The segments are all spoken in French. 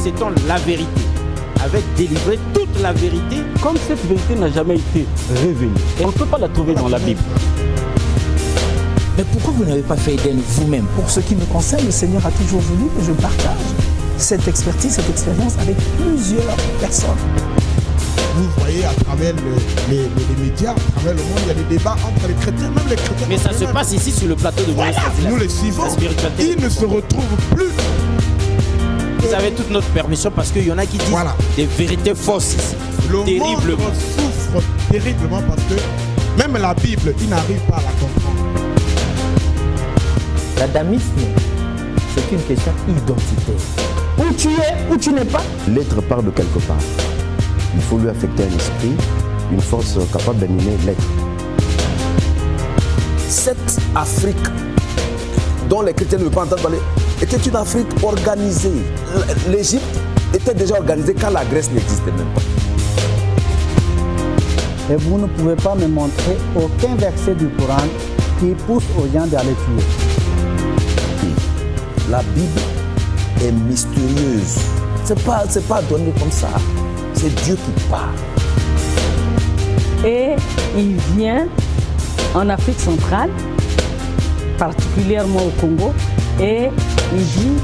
c'est-on la vérité, avait délivré toute la vérité. Comme cette vérité n'a jamais été révélée, on ne peut pas la trouver dans la Bible. Mais pourquoi vous n'avez pas fait Éden vous-même? Pour ce qui me concerne, le Seigneur a toujours voulu que je partage cette expertise, cette expérience avec plusieurs personnes. Vous voyez à travers les médias, à travers le monde, il y a des débats entre les chrétiens, même les chrétiens. Mais ça se passe ici sur le plateau de voilà, nous les suivons. Ils ne se retrouvent plus. Vous avez toute notre permission parce qu'il y en a qui disent des vérités fausses ici. Le monde souffre terriblement parce que même la Bible, ils n'arrivent pas à la comprendre. L'adamisme, c'est une question identitaire. Où tu es, où tu n'es pas. L'être part de quelque part. Il faut lui affecter un esprit, une force capable d'animer l'être. Cette Afrique dont les chrétiens ne veulent pas entendre parler était une Afrique organisée. L'Égypte était déjà organisée quand la Grèce n'existait même pas. Et vous ne pouvez pas me montrer aucun verset du Coran qui pousse aux gens d'aller tuer. La Bible est mystérieuse. C'est pas donné comme ça. C'est Dieu qui parle. Et il vient en Afrique centrale, particulièrement au Congo, et il dit,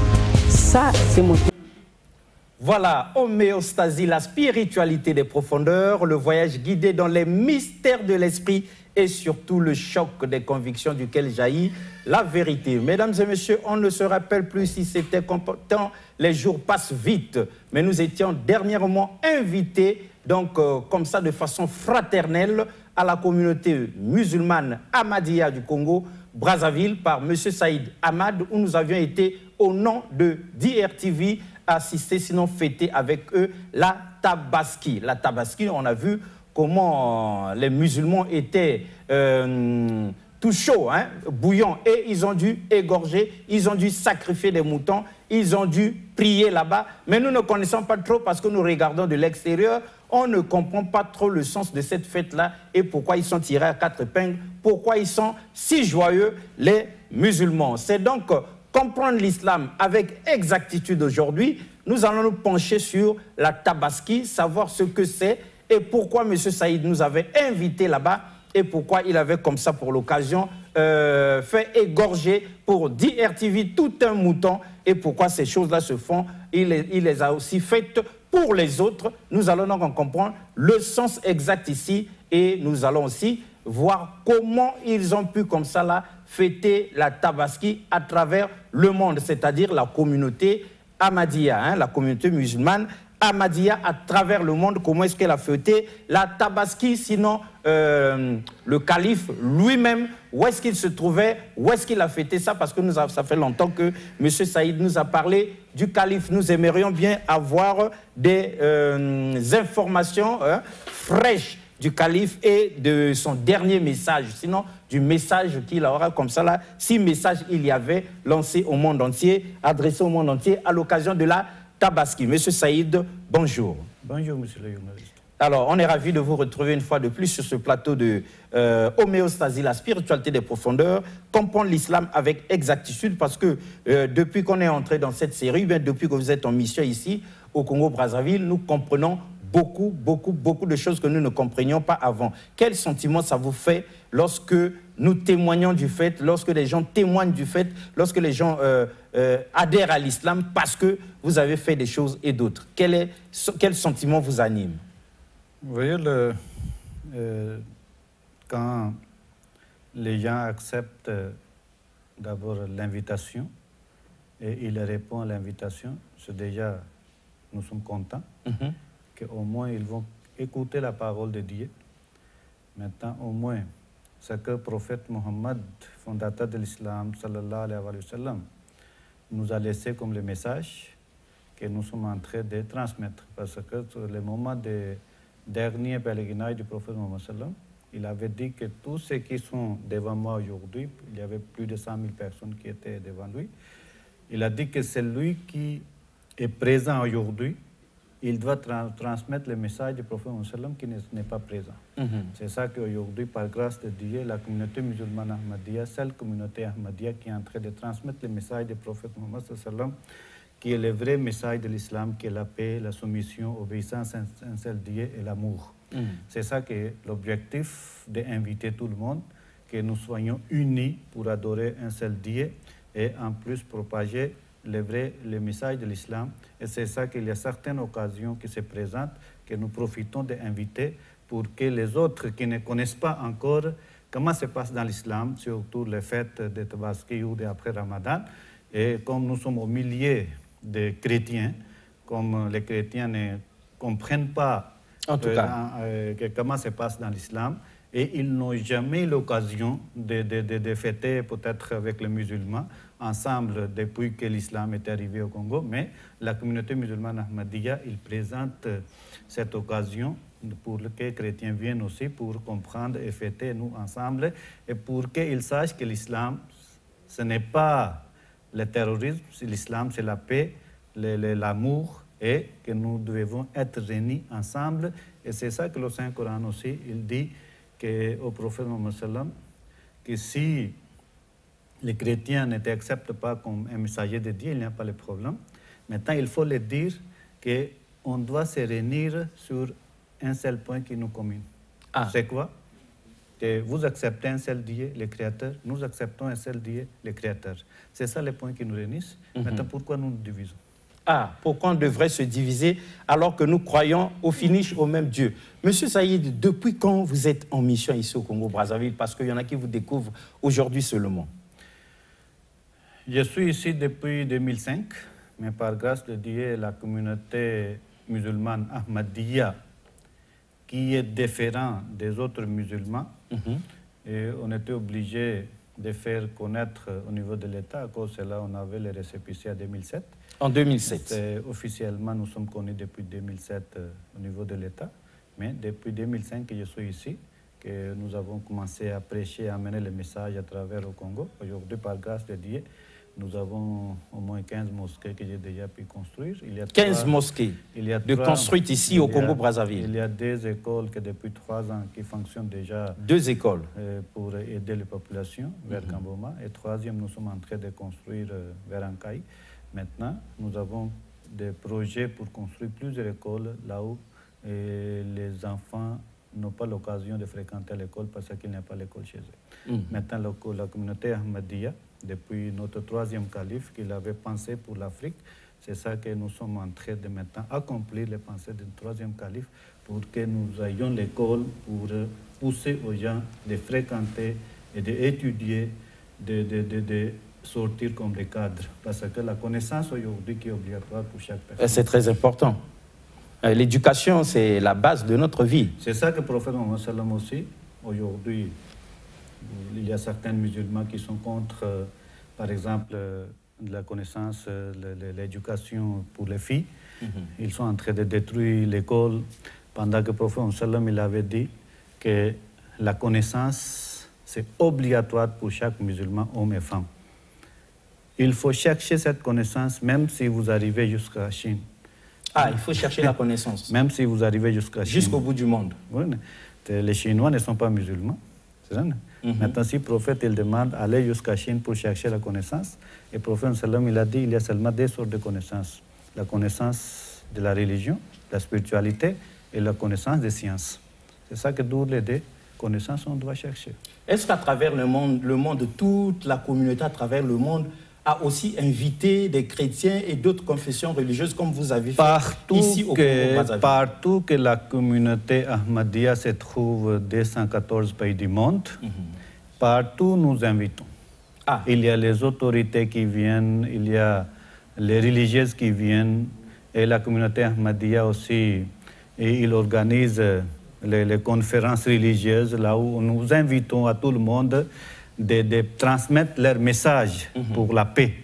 ça c'est mon... Voilà, homéostasie, la spiritualité des profondeurs, le voyage guidé dans les mystères de l'esprit et surtout le choc des convictions duquel jaillit la vérité. Mesdames et messieurs, on ne se rappelle plus si c'était tant les jours passent vite, mais nous étions dernièrement invités, donc comme ça de façon fraternelle, à la communauté musulmane Ahmadiyya du Congo, Brazzaville, par M. Saïd Ahmad, où nous avions été au nom de DRTV, assister, sinon fêter avec eux la Tabaski. La Tabaski, on a vu comment les musulmans étaient tout chauds, hein, bouillants, et ils ont dû égorger, ils ont dû sacrifier des moutons, ils ont dû prier là-bas. Mais nous ne connaissons pas trop parce que nous regardons de l'extérieur, on ne comprend pas trop le sens de cette fête-là et pourquoi ils sont tirés à quatre épingles, pourquoi ils sont si joyeux, les musulmans. C'est donc comprendre l'islam avec exactitude aujourd'hui. Nous allons nous pencher sur la Tabaski, savoir ce que c'est et pourquoi M. Saïd nous avait invités là-bas et pourquoi il avait comme ça pour l'occasion fait égorger pour DRTV tout un mouton et pourquoi ces choses-là se font. Il les a aussi faites pour les autres. Nous allons donc en comprendre le sens exact ici et nous allons aussi voir comment ils ont pu comme ça là fêter la Tabaski à travers le monde, c'est-à-dire la communauté Ahmadiyya, hein, la communauté musulmane Ahmadiyya à travers le monde. Comment est-ce qu'elle a fêté la Tabaski, sinon le calife lui-même, où est-ce qu'il se trouvait, où est-ce qu'il a fêté ça, parce que ça fait longtemps que M. Saïd nous a parlé du calife. Nous aimerions bien avoir des informations fraîches du calife et de son dernier message, sinon du message qu'il aura comme ça là, 6 messages il y avait lancés au monde entier, adressés au monde entier à l'occasion de la Tabaski. Monsieur Saïd, bonjour. Bonjour, monsieur le journaliste. Alors, on est ravis de vous retrouver une fois de plus sur ce plateau de homéostasie, la spiritualité des profondeurs, comprendre l'islam avec exactitude, parce que depuis qu'on est entré dans cette série, bien depuis que vous êtes en mission ici, au Congo-Brazzaville, nous comprenons beaucoup de choses que nous ne comprenions pas avant. Quel sentiment ça vous fait lorsque nous témoignons du fait, lorsque les gens témoignent du fait, lorsque les gens adhèrent à l'islam parce que vous avez fait des choses et d'autres? Quel sentiment vous anime? Vous voyez, quand les gens acceptent d'abord l'invitation et ils répondent à l'invitation, c'est déjà, nous sommes contents. Qu'au moins ils vont écouter la parole de Dieu. Maintenant, au moins, ce que le prophète Mohammed, fondateur de l'islam, sallallahu alayhi wa sallam, nous a laissé comme le message que nous sommes en train de transmettre. Parce que sur le moment du dernier pèlerinage du prophète Mohammed, sallam, il avait dit que tous ceux qui sont devant moi aujourd'hui, il y avait plus de 100 000 personnes qui étaient devant lui, il a dit que c'est lui qui est présent aujourd'hui, il doit transmettre le message du prophète Mohammed qui n'est pas présent. C'est ça qu'aujourd'hui, par grâce de Dieu, la communauté musulmane Ahmadiyya, celle communauté Ahmadiyya qui est en train de transmettre le message du prophète Mohammed qui est le vrai message de l'islam, qui est la paix, la soumission, l'obéissance à un seul Dieu et l'amour. C'est ça qui est l'objectif d'inviter tout le monde, que nous soyons unis pour adorer un seul Dieu et en plus propager le message de l'islam. Et c'est ça qu'il y a certaines occasions qui se présentent, que nous profitons d'inviter pour que les autres qui ne connaissent pas encore comment se passe dans l'islam, surtout les fêtes de Tabaski ou d'après Ramadan. Et comme nous sommes au milieu des chrétiens, comme les chrétiens ne comprennent pas comment se passe dans l'islam, et ils n'ont jamais eu l'occasion de fêter peut-être avec les musulmans ensemble depuis que l'islam est arrivé au Congo, mais la communauté musulmane Ahmadiyya, il présente cette occasion pour que les chrétiens viennent aussi pour comprendre et fêter nous ensemble, et pour qu'ils sachent que l'islam, ce n'est pas le terrorisme, l'islam c'est la paix, l'amour, et que nous devons être réunis ensemble. Et c'est ça que le Saint-Coran aussi, il dit au prophète Mohammed sallam, que si les chrétiens ne t'acceptent pas comme un messager de Dieu, il n'y a pas de problème. Maintenant, il faut leur dire qu'on doit se réunir sur un seul point qui nous commune. C'est quoi? Que vous acceptez un seul Dieu, le Créateur, nous acceptons un seul Dieu, le Créateur. C'est ça le point qui nous réunissent. Maintenant, pourquoi nous nous divisons? Pourquoi on devrait se diviser alors que nous croyons au finish au même Dieu? Monsieur Saïd, depuis quand vous êtes en mission ici au Congo-Brazzaville? Parce qu'il y en a qui vous découvrent aujourd'hui seulement. Je suis ici depuis 2005, mais par grâce de Dieu, la communauté musulmane Ahmadiyya, qui est différente des autres musulmans, et on était obligé de faire connaître au niveau de l'État. À cause de cela, on avait les récépissés en 2007. En 2007. Officiellement, nous sommes connus depuis 2007 au niveau de l'État. Mais depuis 2005 que je suis ici, que nous avons commencé à prêcher, à amener le message à travers le Congo. Aujourd'hui, par grâce de Dieu, nous avons au moins 15 mosquées que j'ai déjà pu construire. Il y a 15 mosquées construites ici au Congo-Brazzaville. Il y a 2 écoles que depuis 3 ans qui fonctionnent déjà. 2 écoles pour aider les populations vers Kamboma. Et 3e, nous sommes en train de construire vers Ankaï. Maintenant, nous avons des projets pour construire plusieurs écoles là où les enfants n'ont pas l'occasion de fréquenter l'école parce qu'il n'y a pas l'école chez eux. Maintenant, la communauté Ahmadiyya, depuis notre 3e calife qu'il avait pensé pour l'Afrique, c'est ça que nous sommes en train de maintenant accomplir les pensées du 3e calife pour que nous ayons l'école pour pousser aux gens de fréquenter et d'étudier, de sortir comme des cadres. Parce que la connaissance aujourd'hui qui est obligatoire pour chaque personne. C'est très important. L'éducation, c'est la base de notre vie. C'est ça que le prophète Mohammed sallam aussi, aujourd'hui, il y a certains musulmans qui sont contre, par exemple, la connaissance, l'éducation pour les filles. Ils sont en train de détruire l'école, pendant que le prophète Mohammed sallam, il avait dit que la connaissance, c'est obligatoire pour chaque musulman, homme et femme. Il faut chercher cette connaissance, même si vous arrivez jusqu'à la Chine. Il faut chercher la connaissance. Même si vous arrivez jusqu'à la Chine. Jusqu'au bout du monde. Oui, les Chinois ne sont pas musulmans. C'est ça. Maintenant, si le prophète il demande d'aller jusqu'à la Chine pour chercher la connaissance, et le prophète sallam, il a dit qu'il y a seulement 2 sortes de connaissances. La connaissance de la religion, la spiritualité, et la connaissance des sciences. C'est ça que d'où les 2 connaissances on doit chercher. Est-ce qu'à travers le monde, toute la communauté à travers le monde a aussi invité des chrétiens et d'autres confessions religieuses comme vous avez fait ici au Congo-Brazzaville? Partout que la communauté Ahmadiyya se trouve 214 pays du monde, partout nous invitons. Il y a les autorités qui viennent, il y a les religieuses qui viennent, et la communauté Ahmadiyya aussi, et il organise les conférences religieuses là où nous invitons à tout le monde de transmettre leur message pour la paix.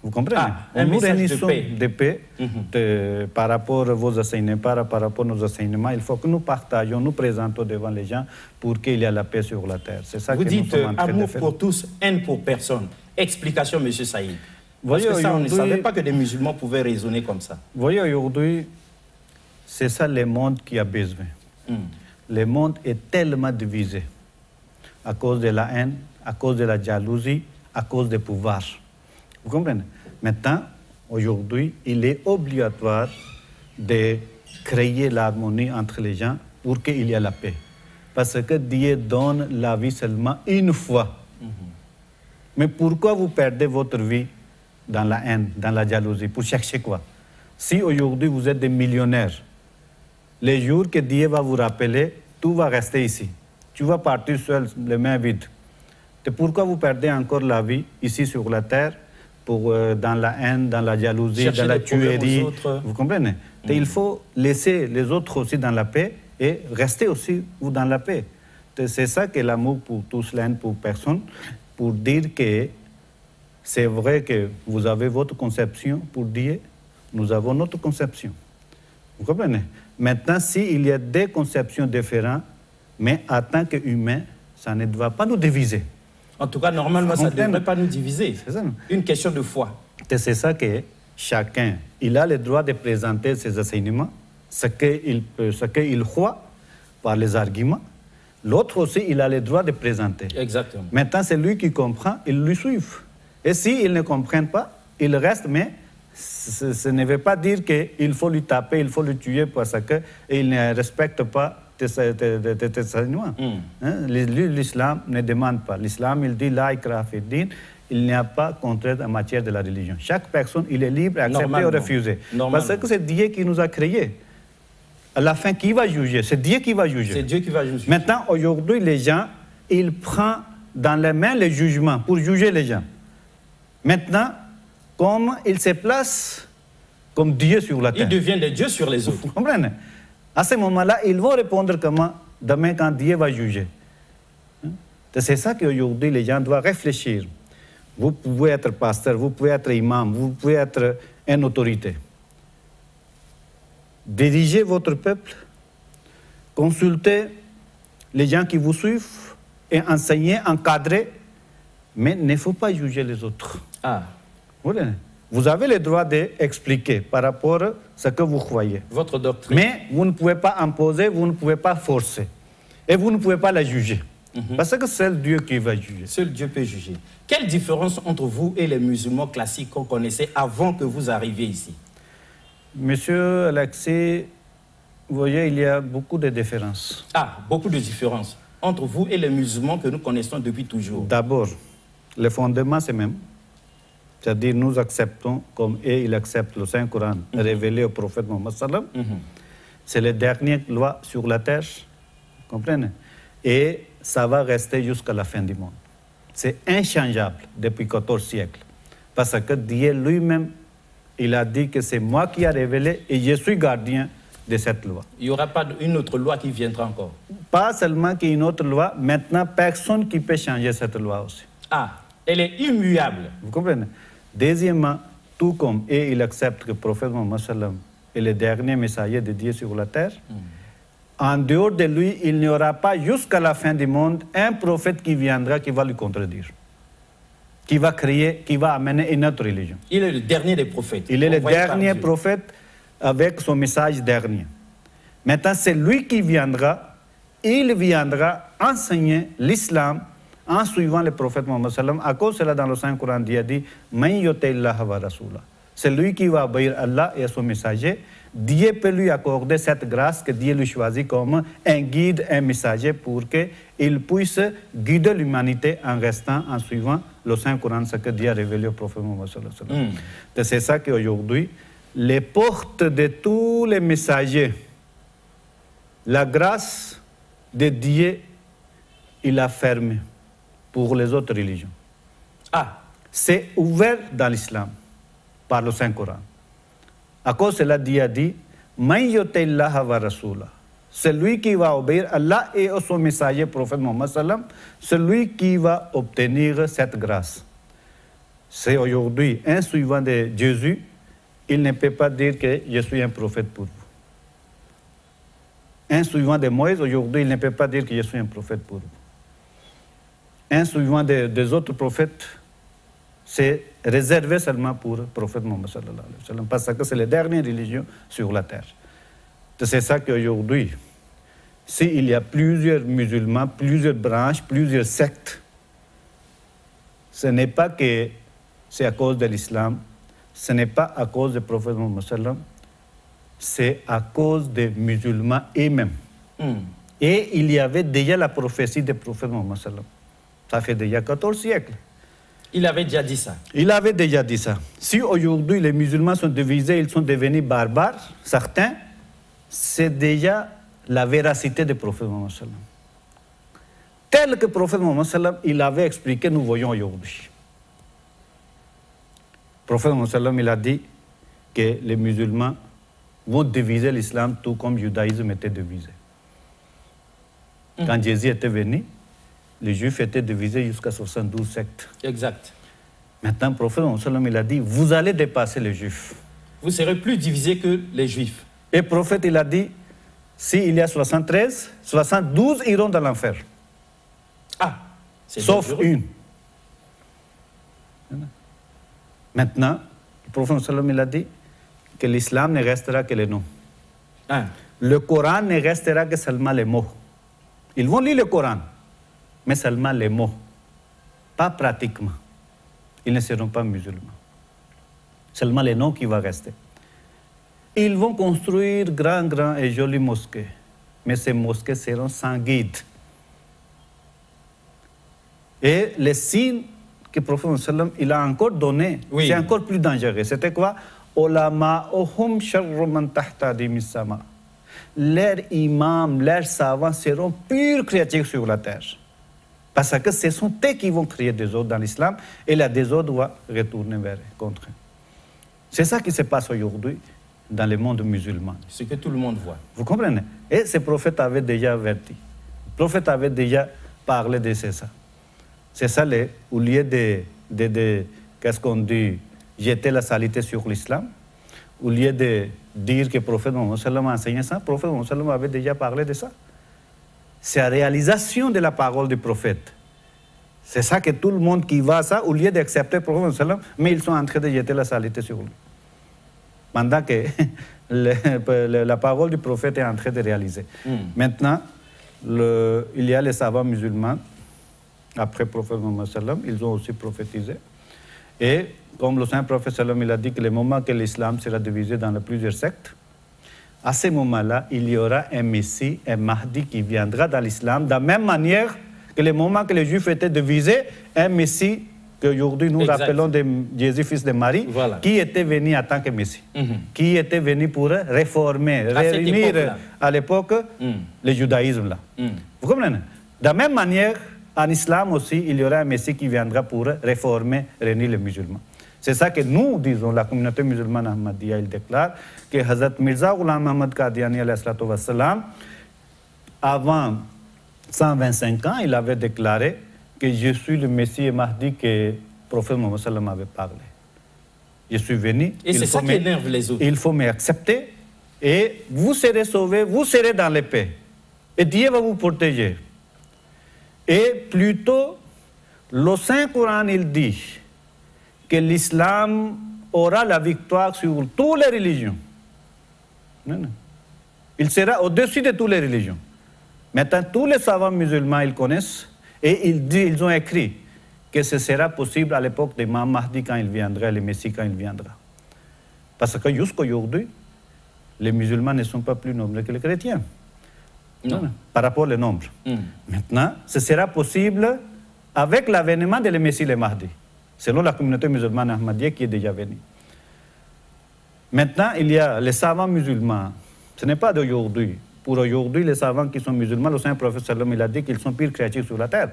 Vous comprenez? Un nous message réunissons de paix. Par rapport à vos enseignements, par rapport à nos enseignements, il faut que nous partagions, nous présentons devant les gens pour qu'il y ait la paix sur la terre. C'est ça vous que dites nous sommes en train amour de faire. pour tous, haine pour personne. Explication, M. Saïd. Parce Voyez, que ça, on ne savait pas que des musulmans pouvaient raisonner comme ça. Vous voyez, aujourd'hui, c'est ça le monde qui a besoin. Le monde est tellement divisé à cause de la haine, à cause de la jalousie, à cause du pouvoir. Vous comprenez? Maintenant, aujourd'hui, il est obligatoire de créer l'harmonie entre les gens pour qu'il y ait la paix. Parce que Dieu donne la vie seulement une fois. Mais pourquoi vous perdez votre vie dans la haine, dans la jalousie? Pour chercher quoi? Si aujourd'hui vous êtes des millionnaires, les jours que Dieu va vous rappeler, tout va rester ici. Tu vas partir seul, les mains vides. Et pourquoi vous perdez encore la vie ici sur la terre dans la haine, dans la jalousie, dans la tuerie? Vous comprenez? Et il faut laisser les autres aussi dans la paix et rester aussi dans la paix. C'est ça que l'amour pour tous, l'haine pour personne, pour dire que c'est vrai que vous avez votre conception pour Dieu, nous avons notre conception. Vous comprenez? Maintenant, s'il y a des conceptions différentes, mais en tant qu'humain, ça ne doit pas nous diviser. En tout cas, normalement, ça ne devrait pas nous diviser. C'est ça. Une question de foi. C'est ça que chacun, il a le droit de présenter ses enseignements, ce qu'il croit par les arguments. L'autre aussi, il a le droit de présenter. Exactement. Maintenant, c'est lui qui comprend, il lui suit. Et s'il ne comprend pas, il reste, mais ce ne veut pas dire qu'il faut lui taper, il faut le tuer parce qu'il ne respecte pas tes enseignements. L'islam ne demande pas. L'islam, il dit, la ikraha fi din, il n'y a pas contrainte en matière de la religion. Chaque personne, il est libre d'accepter ou refuser. Parce que c'est Dieu qui nous a créés. À la fin, qui va juger? C'est Dieu qui va juger. C'est Dieu qui va juger. Maintenant, aujourd'hui, les gens, ils prennent dans les mains le jugement pour juger les gens. Maintenant, comme ils se placent comme Dieu sur la terre. Ils deviennent des dieux sur les autres. Vous comprenez? À ce moment-là, ils vont répondre comment demain quand Dieu va juger. C'est ça qu'aujourd'hui, les gens doivent réfléchir. Vous pouvez être pasteur, vous pouvez être imam, vous pouvez être une autorité. Dirigez votre peuple, consultez les gens qui vous suivent et enseignez, encadrez, mais il ne faut pas juger les autres. Vous avez le droit d'expliquer par rapport à ce que vous croyez. Votre doctrine. Mais vous ne pouvez pas imposer, vous ne pouvez pas forcer. Et vous ne pouvez pas la juger. Parce que c'est Dieu qui va juger. Seul Dieu peut juger. Quelle différence entre vous et les musulmans classiques qu'on connaissait avant que vous arriviez ici? Monsieur Alexis, vous voyez, il y a beaucoup de différences. Beaucoup de différences entre vous et les musulmans que nous connaissons depuis toujours. D'abord, le fondement, c'est même. C'est-à-dire, nous acceptons, comme ils acceptent le Saint-Coran révélé au prophète Mohammed sallam. C'est la dernière loi sur la terre, vous comprenez? Et ça va rester jusqu'à la fin du monde. C'est inchangeable depuis 14 siècles. Parce que Dieu lui-même, il a dit que c'est moi qui ai révélé et je suis gardien de cette loi. Il n'y aura pas une autre loi qui viendra encore? Pas seulement qu'il y ait une autre loi, maintenant personne qui peut changer cette loi aussi. Elle est immuable. Vous comprenez? Deuxièmement, tout comme il accepte que le prophète Mohammed sallam est le dernier messager de Dieu sur la terre, en dehors de lui, il n'y aura pas jusqu'à la fin du monde un prophète qui viendra qui va lui contredire, qui va créer, qui va amener une autre religion. Il est le dernier des prophètes. Il est le dernier prophète avec son message dernier. Maintenant, c'est lui qui viendra, il viendra enseigner l'islam en suivant le prophète Mohammed sallam. À cause de cela, dans le Saint-Coran, Dieu a dit « Man yuti'illaha wa rasulahu ». C'est lui qui va obéir à Allah et à son messager. Dieu peut lui accorder cette grâce que Dieu lui choisit comme un guide, un messager pour qu'il puisse guider l'humanité en restant, en suivant le Saint-Coran, ce que Dieu a révélé au prophète Mohammed sallam. C'est ça qu'aujourd'hui, les portes de tous les messagers, la grâce de Dieu, il a fermé pour les autres religions. C'est ouvert dans l'islam par le Saint-Coran. À cause de cela, Dieu a dit « Man yuti'illaha wa rasulahu ». Celui qui va obéir à Allah et à son messager, prophète Mohammed sallam, celui qui va obtenir cette grâce. C'est aujourd'hui un suivant de Jésus, il ne peut pas dire que je suis un prophète pour vous. Un suivant de Moïse, aujourd'hui, il ne peut pas dire que je suis un prophète pour vous. Un suivant des autres prophètes, c'est réservé seulement pour le prophète Mohammed sallallahu alayhi wa sallam, parce que c'est la dernière religion sur la terre. C'est ça qu'aujourd'hui, s'il y a plusieurs musulmans, plusieurs branches, plusieurs sectes, ce n'est pas que c'est à cause de l'islam, ce n'est pas à cause du prophète Mohammed sallam, c'est à cause des musulmans eux-mêmes. Et il y avait déjà la prophétie du prophète Mohammed sallam. Ça fait déjà 14 siècles. Il avait déjà dit ça. Il avait déjà dit ça. Si aujourd'hui les musulmans sont divisés, ils sont devenus barbares, certains, c'est déjà la véracité du prophète Mohammed sallam. Tel que le prophète Mohammed sallam, il avait expliqué, nous voyons aujourd'hui. Le prophète Mohammed sallam, il a dit que les musulmans vont diviser l'islam tout comme le judaïsme était divisé. Quand Jésus était venu, les juifs étaient divisés jusqu'à 72 sectes. Exact. Maintenant, le prophète Mohammed sallam, il a dit, vous allez dépasser les juifs. Vous serez plus divisés que les juifs. Et le prophète, il a dit, s'il y a 73, 72 iront dans l'enfer. Ah, sauf dangereux. Une. Maintenant, le prophète sallam, il a dit que l'islam ne restera que les noms. Le Coran ne restera que seulement les mots. Ils vont lire le Coran, mais seulement les mots, pas pratiquement. Ils ne seront pas musulmans. Seulement les noms qui vont rester. Ils vont construire grands et jolies mosquées, mais ces mosquées seront sans guide. Et les signes que le prophète sallam, il a encore donné, c'est encore plus dangereux. C'était quoi? Ulama'uhum sharru man tahta dimis-sama. Leurs imams, leurs savants seront purs critiques sur la terre. Parce que ce sont eux qui vont créer des ordres dans l'islam et la désordre va retourner vers eux, contre eux. C'est ça qui se passe aujourd'hui dans le monde musulman. Ce que tout le monde voit. Vous comprenez? Et ce prophète avait déjà averti. Le prophète avait déjà parlé de ça. C'est ça, au lieu de qu'est-ce qu'on dit, jeter la saleté sur l'islam, au lieu de dire que le prophète Mohammed sallam a enseigné ça, le prophète Mohammed sallam avait déjà parlé de ça. C'est la réalisation de la parole du prophète. C'est ça que tout le monde qui va à ça, au lieu d'accepter le prophète Mohammed sallam, mais ils sont en train de jeter la saleté sur lui. Pendant que la parole du prophète est en train de réaliser. Maintenant, il y a les savants musulmans, après le prophète Mohammed sallam, ils ont aussi prophétisé. Et comme le saint prophète sallam, il a dit que le moment que l'islam sera divisé dans plusieurs sectes, à ce moment-là, il y aura un Messie, un Mahdi qui viendra dans l'islam, de la même manière que le moment que les Juifs étaient divisés, un Messie qu'aujourd'hui nous rappelons de Jésus, fils de Marie, qui était venu en tant que Messie, qui était venu pour réformer, réunir à l'époque le judaïsme. Là. Vous comprenez? De la même manière, en islam aussi, il y aura un Messie qui viendra pour réformer, réunir les musulmans. C'est ça que nous disons, la communauté musulmane Ahmadiyya, il déclare que Hazrat Mirza Ghulam Ahmad Qadiani, avant 125 ans, il avait déclaré que je suis le Messie et Mahdi que le prophète Mohammed sallam avait parlé. Je suis venu. Et c'est ça qui énerve les autres. Il faut m'accepter et vous serez sauvés, vous serez dans la paix. Et Dieu va vous protéger. Et plutôt, le Saint-Coran, il dit que l'islam aura la victoire sur toutes les religions. Il sera au-dessus de toutes les religions. Maintenant, tous les savants musulmans, ils connaissent et ils ont écrit que ce sera possible à l'époque de Imam Mahdi quand il viendra, le Messie quand il viendra. Parce que jusqu'à aujourd'hui, les musulmans ne sont pas plus nombreux que les chrétiens. Non. Par rapport au nombre. Maintenant, ce sera possible avec l'avènement de le Messie le Mahdi, selon la communauté musulmane Ahmadiyya qui est déjà venue. Maintenant, il y a les savants musulmans. Ce n'est pas d'aujourd'hui. Pour aujourd'hui, les savants qui sont musulmans, le saint prophète sallam, il a dit qu'ils sont pires créatures sur la terre,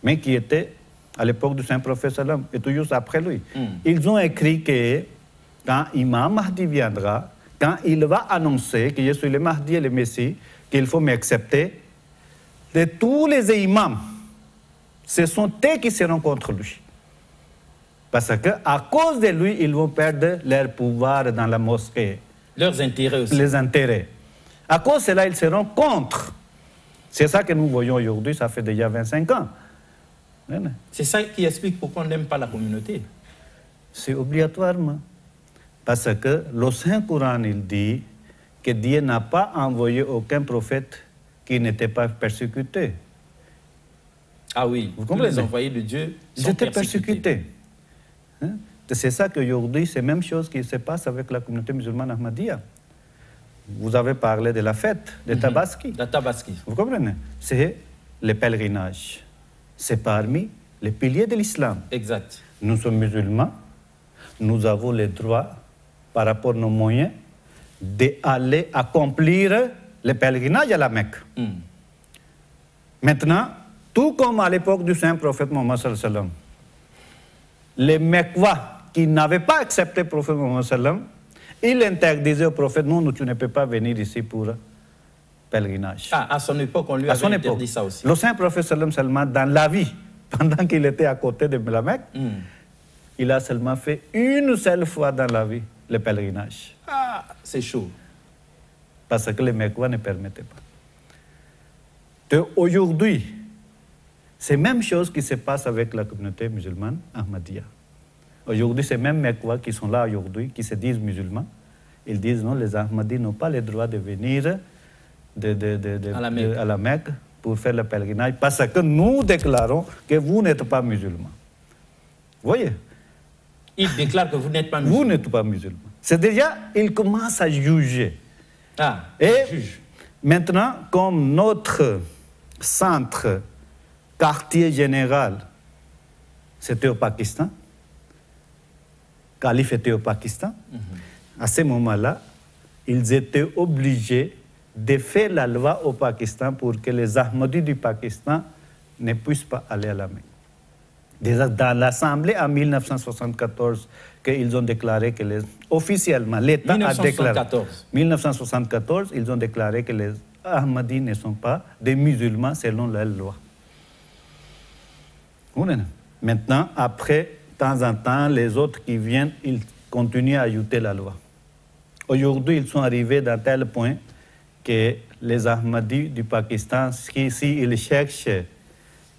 mais qui étaient à l'époque du saint prophète sallam et toujours après lui. Ils ont écrit que quand Imam Mahdi viendra, quand il va annoncer que je suis le Mahdi et le Messie, qu'il faut m'accepter, de tous les imams, ce sont eux qui seront contre lui. Parce qu'à cause de lui, ils vont perdre leur pouvoir dans la mosquée. Leurs intérêts aussi. Les intérêts. À cause de cela, ils seront contre. C'est ça que nous voyons aujourd'hui, ça fait déjà 25 ans. C'est ça qui explique pourquoi on n'aime pas la communauté. C'est obligatoirement. Parce que le Saint-Coran, il dit que Dieu n'a pas envoyé aucun prophète qui n'était pas persécuté. Ah oui, vous comprenez? Les envoyés de Dieu ils étaient persécutés. C'est ça qu'aujourd'hui, c'est la même chose qui se passe avec la communauté musulmane Ahmadiyya. Vous avez parlé de la fête de Tabaski. La Tabaski. Vous comprenez? C'est le pèlerinage. C'est parmi les piliers de l'islam. Exact. Nous sommes musulmans. Nous avons le droit, par rapport à nos moyens, d'aller accomplir le pèlerinage à la Mecque. Maintenant, tout comme à l'époque du saint prophète Mohammed sallallahu alayhi wa sallam, les Mecquois qui n'avaient pas accepté le prophète Mohammed sallallahu alayhi wa sallam, ils interdisaient au prophète, non, tu ne peux pas venir ici pour pèlerinage. Ah, à son époque, on lui avait interdit ça aussi. Le saint prophète sallallahu alayhi wa sallam, dans la vie, pendant qu'il était à côté de la Mecque, il a seulement fait une seule fois dans la vie le pèlerinage. Ah, c'est chaud. Parce que les Mecquois ne permettaient pas. Aujourd'hui, c'est la même chose qui se passe avec la communauté musulmane Ahmadiyya. Aujourd'hui, c'est même Mecquois qui sont là aujourd'hui, qui se disent musulmans. Ils disent non, les Ahmadis n'ont pas le droit de venir à la Mecque pour faire le pèlerinage parce que nous déclarons que vous n'êtes pas musulmans. Vous voyez? Ils déclarent que vous n'êtes pas musulmans. Vous n'êtes pas musulmans. C'est déjà, ils commencent à juger. Ah, et maintenant, comme notre centre, quartier général, c'était au Pakistan, calife était au Pakistan, à ce moment-là, ils étaient obligés de faire la loi au Pakistan pour que les Ahmadis du Pakistan ne puissent pas aller à la Mecque. Déjà dans l'Assemblée en 1974, qu'ils ont déclaré que officiellement, l'État a déclaré. 1974, ils ont déclaré que les Ahmadis ne sont pas des musulmans selon la loi. Maintenant, après, de temps en temps, les autres qui viennent, ils continuent à ajouter la loi. Aujourd'hui, ils sont arrivés dans tel point que les Ahmadis du Pakistan, s'ils cherchent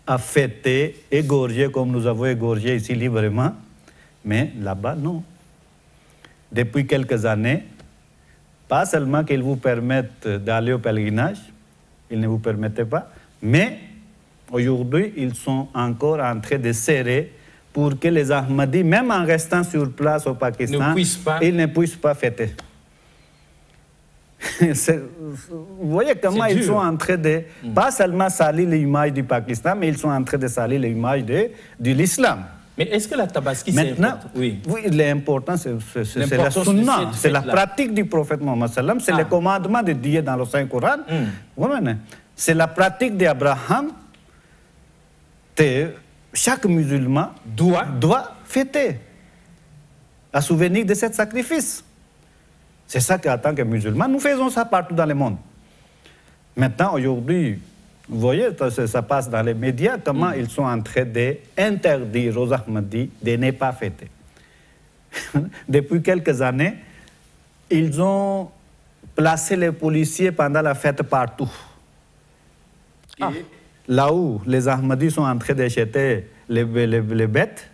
à fêter, égorger comme nous avons égorgé ici librement, mais là-bas, non. Depuis quelques années, pas seulement qu'ils vous permettent d'aller au pèlerinage, ils ne vous permettaient pas, mais aujourd'hui, ils sont encore en train de serrer pour que les Ahmadis, même en restant sur place au Pakistan, ils ne puissent pas fêter. Vous voyez comment ils sont en train de, pas seulement salir l'image du Pakistan, mais ils sont en train de salir l'image de l'islam. Mais est-ce que la Tabaski, c'est important? Oui, l'important, c'est la sunna, c'est la pratique du prophète Mohammed sallam, c'est le commandement de Dieu dans le Saint-Coran. C'est la pratique d'Abraham. Chaque musulman doit fêter, à souvenir de ce sacrifice. C'est ça qu'en tant que musulmans, nous faisons ça partout dans le monde. Maintenant, aujourd'hui, vous voyez, ça passe dans les médias, comment ils sont en train d'interdire aux Ahmadis de ne pas fêter. Depuis quelques années, ils ont placé les policiers pendant la fête partout. Là où les Ahmadis sont en train d'acheter les bêtes,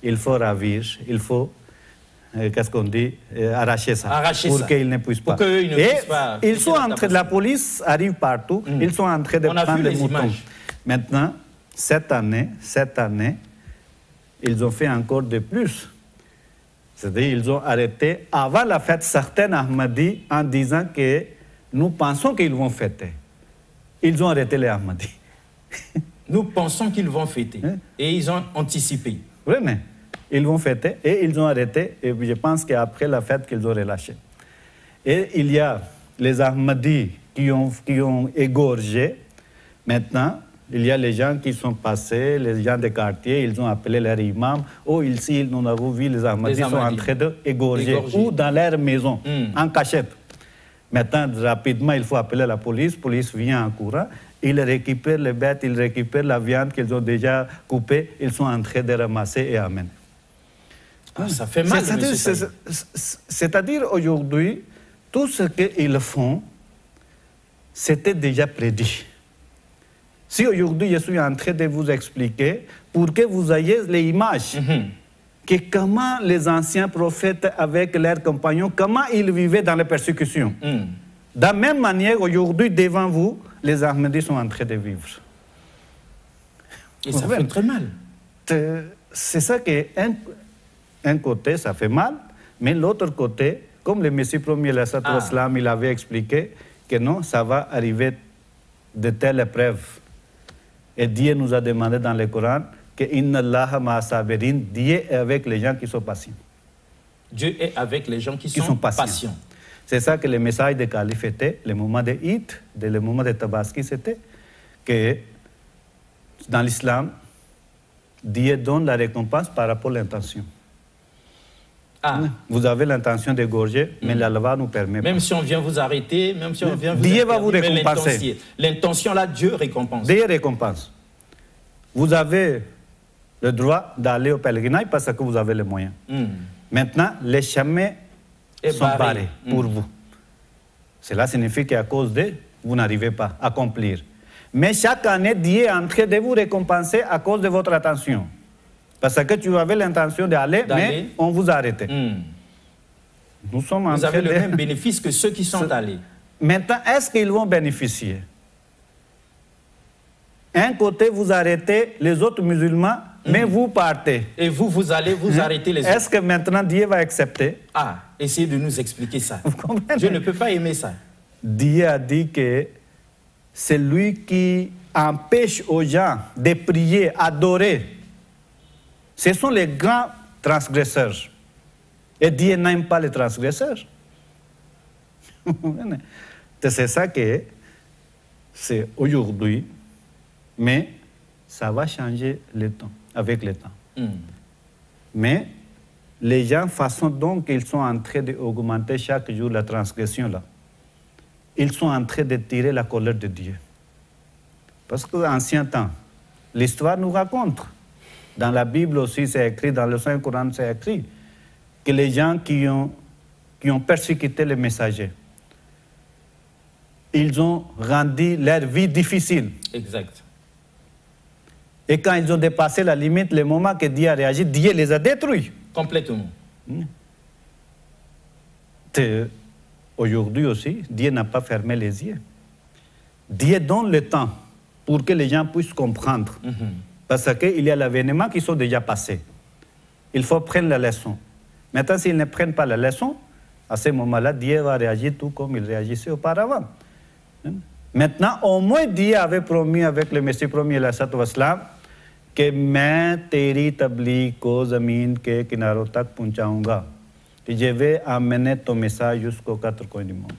il faut ravir, il faut, qu'est-ce qu'on dit, arracher ça, pour qu'ils ne puissent pas. Ils sont en train, la police arrive partout, ils sont en train de prendre les moutons. Maintenant, cette année, ils ont fait encore de plus. C'est-à-dire qu'ils ont arrêté avant la fête certains Ahmadis en disant que nous pensons qu'ils vont fêter. Ils ont arrêté les Ahmadis. Nous pensons qu'ils vont fêter. Et ils ont anticipé. Oui, mais ils vont fêter et ils ont arrêté. Et je pense qu'après la fête qu'ils ont relâché. Et il y a les Ahmadis qui ont égorgé. Maintenant, il y a les gens qui sont passés, les gens des quartiers, ils ont appelé leur imam. Oh, ici, nous avons vu les Ahmadis sont en train d'égorger. Ou dans leur maison, en cachette. Maintenant, rapidement, il faut appeler la police. La police vient en courant. Ils récupèrent les bêtes, ils récupèrent la viande qu'ils ont déjà coupée. Ils sont en train de ramasser et amener. Ça fait mal. C'est-à-dire, aujourd'hui, tout ce qu'ils font, c'était déjà prédit. Si aujourd'hui, je suis en train de vous expliquer, pour que vous ayez l'image, que comment les anciens prophètes avec leurs compagnons, comment ils vivaient dans les persécutions. De la même manière, aujourd'hui, devant vous, les Ahmadis sont en train de vivre. Et ça fait très mal. C'est ça qui est un côté, ça fait mal, mais l'autre côté, comme le Messie premier, il avait expliqué que non, ça va arriver de telles épreuves. Et Dieu nous a demandé dans le Coran que Inna Allah ma sabirin, Dieu est avec les gens qui sont patients. Dieu est avec les gens qui sont patients. C'est ça que le message des califes était, le moment de Eid, le moment de Tabaski, c'était que dans l'islam, Dieu donne la récompense par rapport à l'intention. Vous avez l'intention d'égorger, mais la loi nous permet pas. Même si on vient vous arrêter, même si on vient vous Dieu va vous récompenser. L'intention là, Dieu récompense. Dieu récompense. Vous avez le droit d'aller au pèlerinage parce que vous avez les moyens. Maintenant, les chemins sont barrés pour vous. Cela signifie qu'à cause de vous n'arrivez pas à accomplir. Mais chaque année, Dieu est en train de vous récompenser à cause de votre attention. Parce que tu avais l'intention d'aller, mais on vous a arrêté. Nous sommes en vous avez le même bénéfice que ceux qui sont allés. Maintenant, est-ce qu'ils vont bénéficier? Un côté, vous arrêtez les autres musulmans, mais vous partez. Et vous, vous allez vous arrêter les autres. Est-ce que maintenant Dieu va accepter? Essayez de nous expliquer ça. Je ne peux pas aimer ça. Dieu a dit que c'est lui qui empêche aux gens de prier, adorer. Ce sont les grands transgresseurs. Et Dieu n'aime pas les transgresseurs. C'est ça que c'est aujourd'hui. Mais ça va changer le temps, avec le temps. Mais les gens, façon dont ils sont en train d'augmenter chaque jour la transgression là, ils sont en train de tirer la colère de Dieu. Parce qu'en ancien temps, l'histoire nous raconte. Dans la Bible aussi, c'est écrit, dans le Saint-Coran, c'est écrit, que les gens qui ont persécuté les messagers, ils ont rendu leur vie difficile. Exact. Et quand ils ont dépassé la limite, le moment que Dieu a réagi, Dieu les a détruits. Complètement. Aujourd'hui aussi, Dieu n'a pas fermé les yeux. Dieu donne le temps pour que les gens puissent comprendre. Parce qu'il y a l'avènement qui sont déjà passés. Il faut prendre la leçon. Maintenant, s'ils ne prennent pas la leçon, à ce moment-là, Dieu va réagir tout comme il réagissait auparavant. Maintenant, au moins, Dieu avait promis avec le Messie premier, que मैं तेरी तबलीग को ज़मीन के किनारों तक पहुंचाऊंगा कि je vais amener ton message jusqu'aux quatre coins du monde.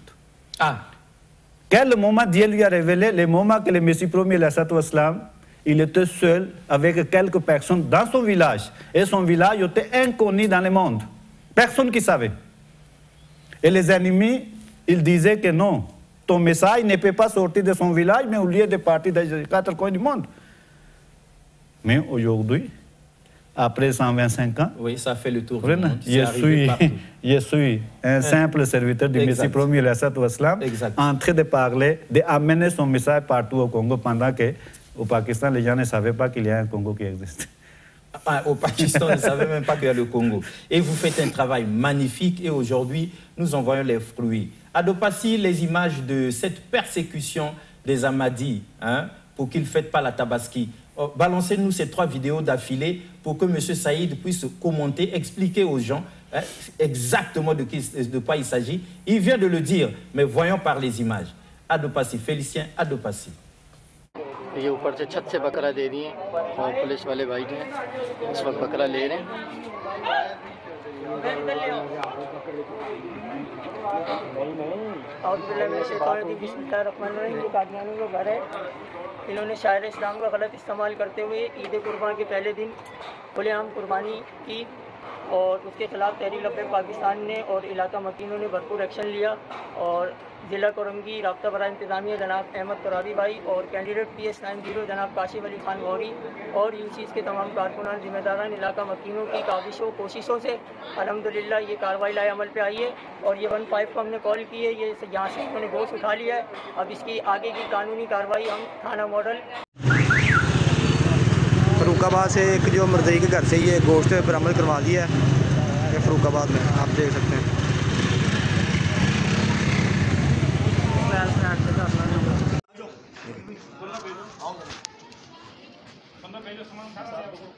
Quel moment Dieu lui a révélé? Le moment que le Messie premier, il était seul avec quelques personnes dans son village. Et son village était inconnu dans le monde. Personne qui savait. Et les ennemis, ils disaient que non, ton message ne peut pas sortir de son village, mais au lieu de partir dans les quatre coins du monde. Mais aujourd'hui, après 125 ans, oui, ça fait le tour du monde. Je suis un simple serviteur du Messie premier, en train de parler, d'amener son message partout au Congo, pendant qu'au Pakistan, les gens ne savaient pas qu'il y a un Congo qui existe. Au Pakistan, on ne savait même pas qu'il y a le Congo. Et vous faites un travail magnifique et aujourd'hui, nous en voyons les fruits. À Dopassi, les images de cette persécution des Ahmadis, pour qu'ils ne fêtent pas la Tabaski. Balancez-nous ces 3 vidéos d'affilée pour que M. Saïd puisse commenter, expliquer aux gens exactement de quoi il s'agit. Il vient de le dire, mais voyons par les images. À Dopassi, Félicien, à Dopassi. ये ऊपर से छत से बकरा दे दिए और पुलिस वाले भाई ने इस वक्त बकरा ले रहे हैं। और जो घर है इन्होंने शायर इस्लाम का गलत इस्तेमाल करते हुए ईद कुर्बान के पहले दिन खुलेआम कुर्बानी की और उसके खिलाफ तहरीक लब्बे पाकिस्तान ने और इलाका मकीनों ने भरपूर एक्शन लिया और जिला कोरंगी राब्ता बरा इंतजामिया जनाब अहमद करारी भाई और कैंडिडेट PS90 जनाब काशिफ अली खान गौरी और यूसीस के तमाम कारकुनान जिम्मेदारान इलाका मकीनों की काविशों कोशिशों से अल्हम्दुलिल्लाह ये कार्रवाई लाए अमल पे आई है और ये 15 को हमने कॉल की है। ये यहाँ से हमने गोश्त उठा लिया है। अब इसकी आगे की कानूनी कार्रवाई हम थाना मॉडल फरुखाबाद से एक जो मर्जई के घर से ये गोश्त बरामद करवा दिया है, ये फरुखाबाद में आप देख सकते हैं।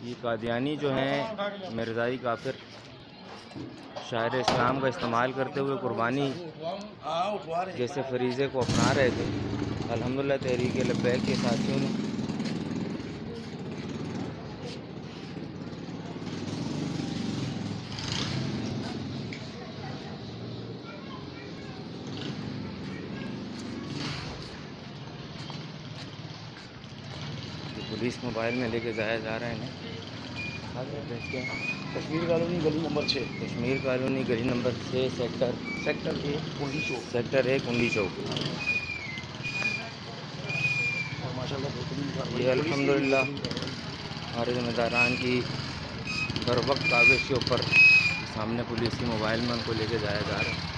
ये कादियानी जो हैं मिर्ज़ाई काफिर शायर इस्लाम का इस्तेमाल करते हुए कुर्बानी जैसे फरीज़े को अपना रहे थे। अल्हम्दुलिल्लाह तहरीक लब्बैक के साथियों ने पुलिस मोबाइल में लेके जाया जा रहा है ना। कश्मीर कॉलोनी गली नंबर 6, कश्मीर कॉलोनी गली नंबर 6 सेक्टर 1 कुंडी चौक, सेक्टर 1 कुंडी चौक। ये अल्हम्दुलिल्लाह हमारे ज़िम्मेदारान की बर वक्त काबिज के ऊपर सामने पुलिस की मोबाइल में उनको लेके जाया जा रहा है।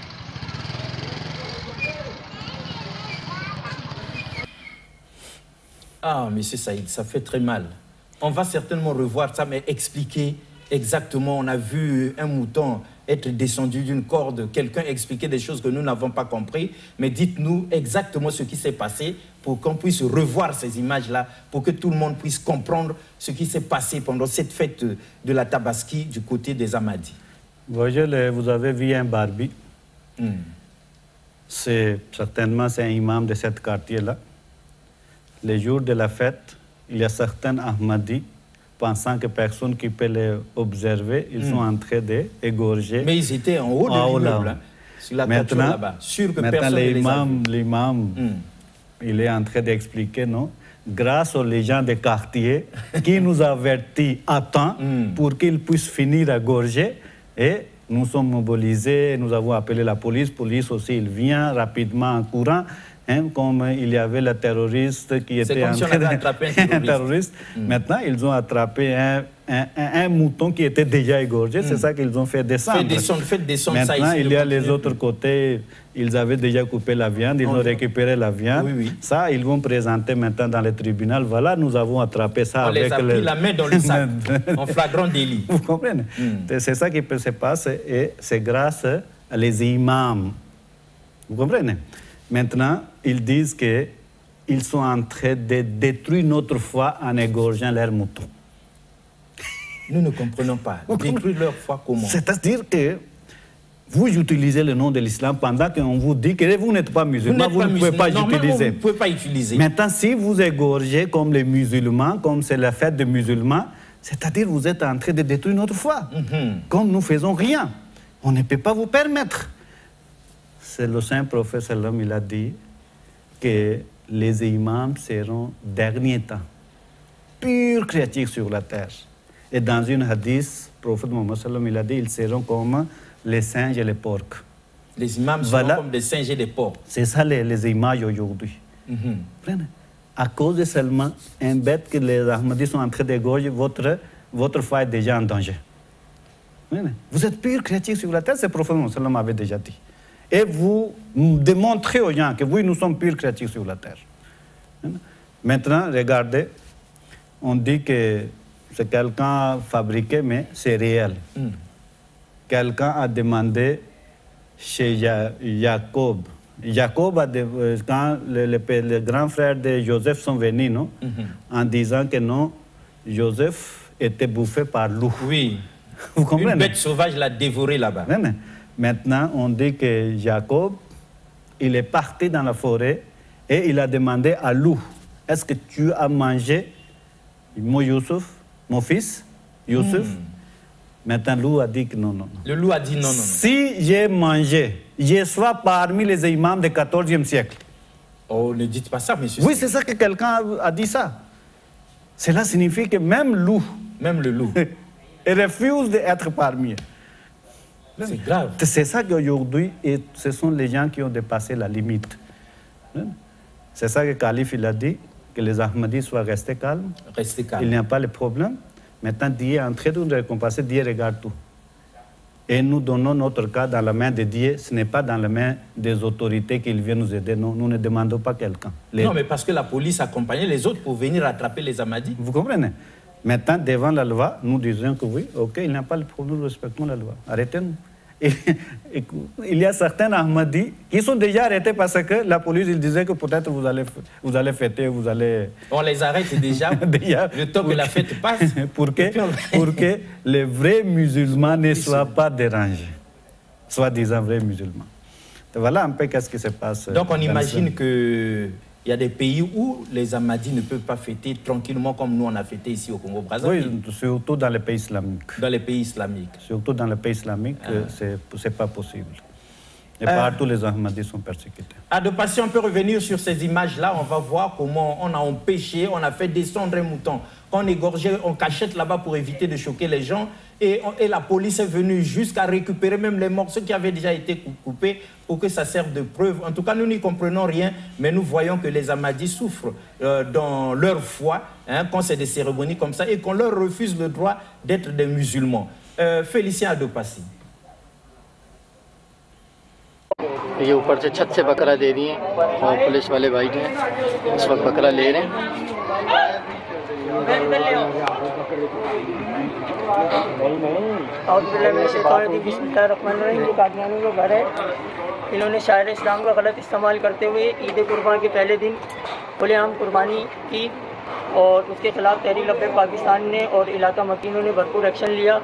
Ah, monsieur Saïd, ça fait très mal. On va certainement revoir ça, mais expliquer exactement. On a vu un mouton être descendu d'une corde. Quelqu'un expliquait des choses que nous n'avons pas compris. Mais dites-nous exactement ce qui s'est passé pour qu'on puisse revoir ces images-là, pour que tout le monde puisse comprendre ce qui s'est passé pendant cette fête de la Tabaski du côté des Ahmadis. Voyez, vous avez vu un Barbie. C'est certainement un imam de cette quartier-là. Les jours de la fête, il y a certains Ahmadis, pensant que personne qui peut les observer, ils sont en train d'égorger. Mais ils étaient en haut de l'immeuble, hein, sur la toiture là-bas. Sûr que personne ne les a vus. L'imam, il est en train d'expliquer, non? Grâce aux gens des quartiers qui nous avertit à temps pour qu'ils puissent finir à gorger. Et nous sommes mobilisés, nous avons appelé la police. Police aussi, il vient rapidement en courant. Hein, comme il y avait le terroriste qui était en train d'attraper un terroriste. Maintenant, ils ont attrapé un mouton qui était déjà égorgé. C'est ça qu'ils ont fait descendre. Faites descendre Maintenant, ça ici, il y a les autres côtés. Ils avaient déjà coupé la viande, ils ont récupéré la viande. Ça, ils vont présenter maintenant dans le tribunal. Voilà, nous avons attrapé ça avec les a pris la main dans le sac, en flagrant délit. Vous comprenez? C'est ça qui peut se passer et c'est grâce à les imams. Vous comprenez? Maintenant, ils disent qu'ils sont en train de détruire notre foi en égorgeant leurs moutons. Nous ne comprenons pas. Détruire leur foi comment? C'est-à-dire que vous utilisez le nom de l'islam pendant qu'on vous dit que vous n'êtes pas musulman, vous ne pouvez pas l'utiliser. Vous ne pouvez pas utiliser. Maintenant, si vous égorgez comme les musulmans, comme c'est la fête des musulmans, c'est-à-dire que vous êtes en train de détruire notre foi. Comme nous ne faisons rien. On ne peut pas vous permettre. C'est le saint prophète sallam, il a dit que les imams seront dernier temps, pure créature sur la terre. Et dans une hadith, le prophète Mohammed sallam, il a dit ils seront comme les singes et les porcs. Les imams seront comme des singes et des porcs. C'est ça les images aujourd'hui. À cause de seulement un bête que les Ahmadis sont en train d'égorger, votre foi est déjà en danger. Vous êtes pure créature sur la terre, c'est le prophète Mohammed sallam avait déjà dit. Et vous démontrez aux gens que oui, nous sommes pures créatures sur la terre. Maintenant, regardez, on dit que c'est quelqu'un fabriqué, mais c'est réel. Quelqu'un a demandé chez Jacob. Jacob, quand les grands frères de Joseph sont venus, non? En disant que non, Joseph était bouffé par loup. Oui. Vous comprenez? Une bête sauvage l'a dévoré là-bas. Maintenant, on dit que Jacob, il est parti dans la forêt et il a demandé à loup, est-ce que tu as mangé mon Youssouf, mon fils, Youssouf? Maintenant, loup a dit que non, non. Le loup a dit non, non, non. Si j'ai mangé, je sois parmi les imams du XIVe siècle. Oh, ne dites pas ça, monsieur. Oui, c'est ça que quelqu'un a dit ça. Cela signifie que même le loup, il refuse d'être parmi eux. C'est grave. C'est ça qu'aujourd'hui, ce sont les gens qui ont dépassé la limite. C'est ça que le calife il a dit, que les Ahmadis soient restés calmes. Restez calmes. Il n'y a pas de problème. Maintenant, Dieu est en train de nous récompenser, Dieu regarde tout. Et nous donnons notre cas dans la main de Dieu, ce n'est pas dans la main des autorités qu'il vient nous aider. Non, nous ne demandons pas quelqu'un. Non, mais parce que la police accompagnait les autres pour venir attraper les Ahmadis. Vous comprenez? Maintenant, devant la loi, nous disons que oui, ok, il n'y a pas de problème, nous respectons la loi. Arrêtez-nous. il y a certains Ahmadis qui sont déjà arrêtés parce que la police il disait que peut-être vous allez fêter, vous allez... On les arrête déjà, le temps que la fête passe. pour que les vrais musulmans ne soient pas dérangés, soi-disant vrais musulmans. Voilà un peu qu'est-ce qui se passe. Donc on imagine qu'il y a des pays où les Ahmadis ne peuvent pas fêter tranquillement comme nous on a fêté ici au Congo-Brazzaville. Oui, surtout dans les pays islamiques. Dans les pays islamiques. Surtout dans les pays islamiques, c'est pas possible. Et partout les Ahmadis sont persécutés. Adopassi, on peut revenir sur ces images-là. On va voir comment on a empêché, on a fait descendre un mouton. Quand on égorgeait, on cachette là-bas pour éviter de choquer les gens. Et la police est venue jusqu'à récupérer même les morceaux qui avaient déjà été coupés pour que ça serve de preuve. En tout cas, nous n'y comprenons rien, mais nous voyons que les Ahmadis souffrent dans leur foi, hein, quand c'est des cérémonies comme ça, et qu'on leur refuse le droit d'être des musulmans. Félicien Adopassi. ये ऊपर से छत से बकरा दे दिए और पुलिस वाले भाई ने इस वक्त बकरा ले रहे हैं। और जो घर है इन्होंने शायर इस्लाम का गलत इस्तेमाल करते हुए ईद कुर्बान के पहले दिन खुलेआम कुर्बानी की और उसके खिलाफ तहरीक लब्बैक पाकिस्तान ने और इलाका मकीनों ने भरपूर एक्शन लिया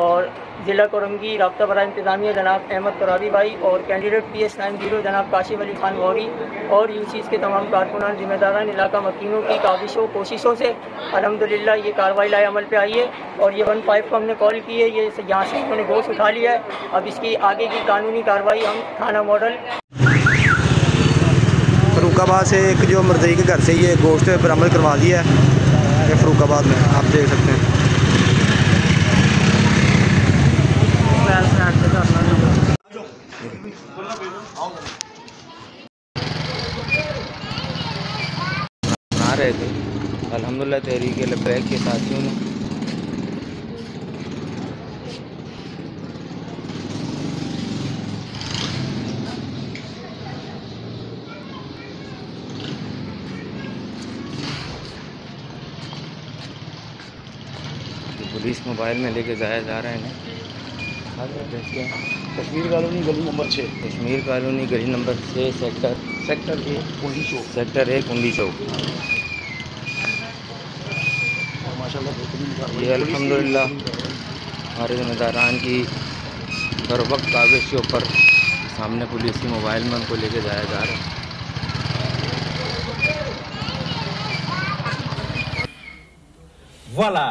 और ज़िला कोरंगी राब्ता बराए इंतज़ामिया जनाब अहमद तरावी भाई और कैंडिडेट PS90 जनाब काशिफ अली खान गौरी और यूसीस के तमाम कारकुनान जिम्मेदारान इलाका मकीनों की काविशों कोशिशों से अल्हम्दुलिल्लाह ये कार्रवाई लाए अमल पे आई है। और ये 15 को हमने कॉल की है, ये यहाँ से उन्होंने गोश्त उठा लिया है। अब इसकी आगे की कानूनी कार्रवाई हम थाना मॉडल फरुखाबाद से एक जो मर्जई के घर से ये गोश्त बरामद करवा दिया है, ये फरुखाबाद में आप देख सकते हैं। बना रहे थे अल्हम्दुलिल्लाह तहरीक लब्बैक के साथियों ने पुलिस मोबाइल में लेके जाया जा रहा है ना। कश्मीर कॉलोनी गली नंबर 6, कश्मीर कॉलोनी गली नंबर 6 सेक्टर ए कुंडी चौक। ये अल्हम्दुलिल्लाह हमारे ज़िम्मेदारान की बर वक्त काबिश के ऊपर सामने पुलिस की मोबाइल में उनको लेके जाया जा रहा है। Voilà.